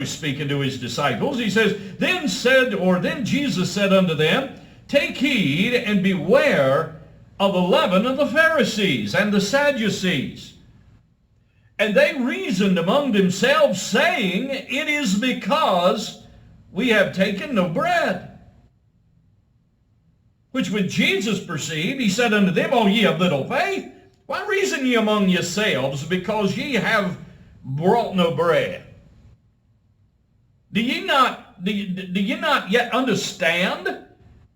speaking to his disciples. He says, Then Jesus said unto them, Take heed and beware of the leaven of the Pharisees and the Sadducees. And they reasoned among themselves, saying, It is because we have taken no bread. Which when Jesus perceived, he said unto them, O ye of little faith, why reason ye among yourselves, because ye have brought no bread? Do ye not yet understand,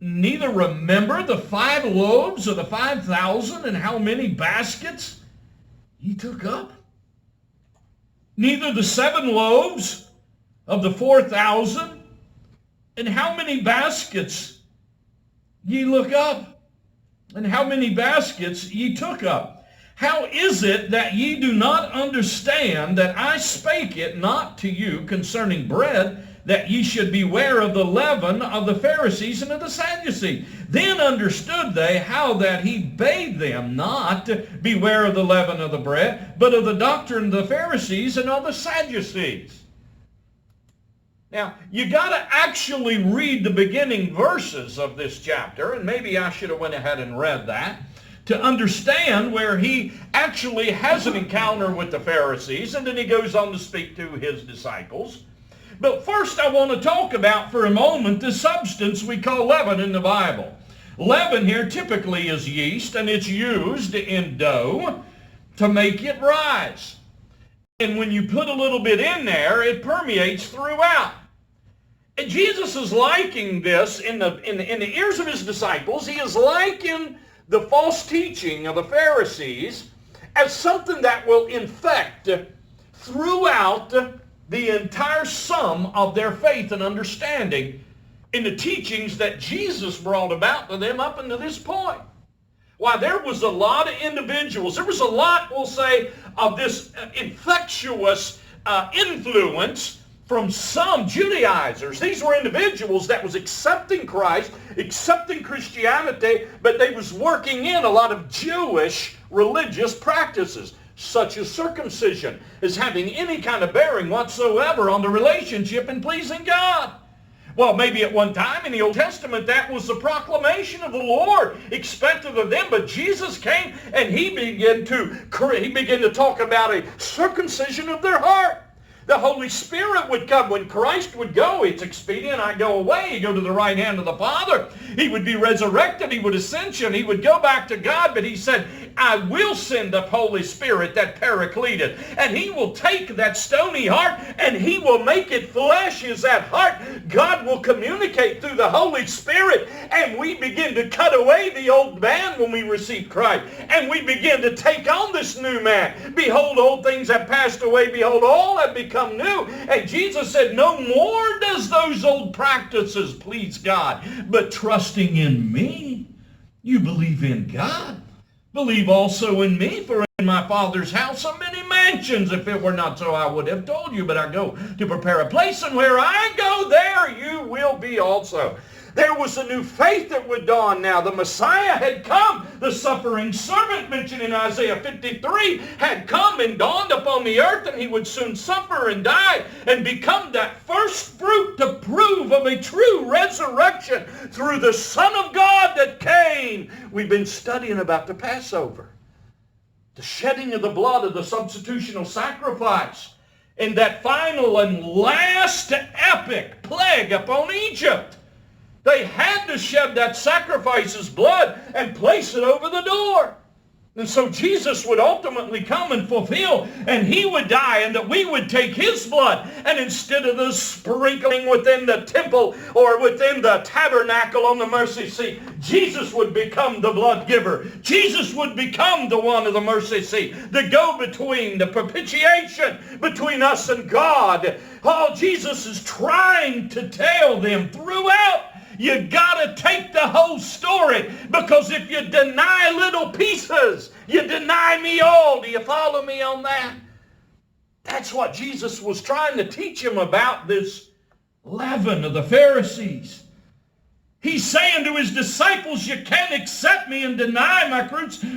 neither remember the 5 loaves of the 5,000, and how many baskets ye took up? Neither the 7 loaves of the 4,000, and how many baskets ye look up, and how many baskets ye took up? How is it that ye do not understand that I spake it not to you concerning bread, that ye should beware of the leaven of the Pharisees and of the Sadducees? Then understood they how that he bade them not beware of the leaven of the bread, but of the doctrine of the Pharisees and of the Sadducees. Now, you got to actually read the beginning verses of this chapter, and maybe I should have went ahead and read that, to understand where he actually has an encounter with the Pharisees, and then he goes on to speak to his disciples. But first I want to talk about for a moment the substance we call leaven in the Bible. Leaven here typically is yeast, and it's used in dough to make it rise. And when you put a little bit in there, it permeates throughout. And Jesus is likening this in the ears of his disciples. He is likening the false teaching of the Pharisees as something that will infect throughout the entire sum of their faith and understanding in the teachings that Jesus brought about to them up until this point. Why, there was a lot of individuals, there was a lot, we'll say, of this infectious influence from some Judaizers. These were individuals that was accepting Christ, accepting Christianity, but they was working in a lot of Jewish religious practices, such as circumcision, as having any kind of bearing whatsoever on the relationship in pleasing God. Well, maybe at one time in the Old Testament that was the proclamation of the Lord expected of them, but Jesus came and he began to talk about a circumcision of their heart. The Holy Spirit would come. When Christ would go, it's expedient I go away. He'd go to the right hand of the Father. He would be resurrected. He would ascension. He would go back to God. But he said, I will send the Holy Spirit, that Paracletus. And he will take that stony heart and he will make it flesh. Is that heart? God will communicate through the Holy Spirit. And we begin to cut away the old man when we receive Christ. And we begin to take on this new man. Behold, old things have passed away. Behold, all have become new. And Jesus said, no more does those old practices please God, but trusting in me. You believe in God. Believe also in me, for in my Father's house are many mansions. If it were not so, I would have told you, but I go to prepare a place, and where I go, there you will be also. There was a new faith that would dawn now. The Messiah had come. The suffering servant mentioned in Isaiah 53 had come and dawned upon the earth, and he would soon suffer and die and become that first fruit to prove of a true resurrection through the Son of God that came. We've been studying about the Passover, the shedding of the blood of the substitutional sacrifice, and that final and last epic plague upon Egypt. They had to shed that sacrifice's blood and place it over the door. And so Jesus would ultimately come and fulfill, and he would die, and that we would take his blood, and instead of the sprinkling within the temple or within the tabernacle on the mercy seat, Jesus would become the blood giver. Jesus would become the one of the mercy seat, the go-between, the propitiation between us and God. Oh, Jesus is trying to tell them throughout, you got to take the whole story, because if you deny little pieces, you deny me all. Do you follow me on that? That's what Jesus was trying to teach him about, this leaven of the Pharisees. He's saying to his disciples, you can't accept me and deny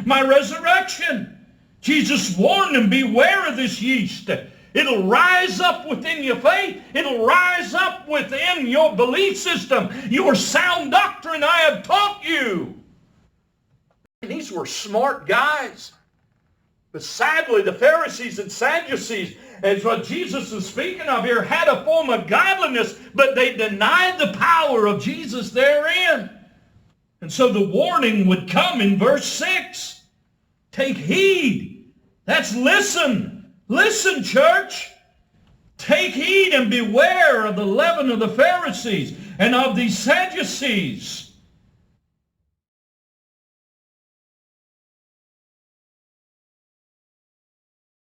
my resurrection. Jesus warned them, beware of this yeast. It'll rise up within your faith. It'll rise up within your belief system, your sound doctrine I have taught you. And these were smart guys. But sadly, the Pharisees and Sadducees, as what Jesus is speaking of here, had a form of godliness, but they denied the power of Jesus therein. And so the warning would come in verse 6. Take heed. That's listen. Listen, church. Take heed and beware of the leaven of the Pharisees and of the Sadducees.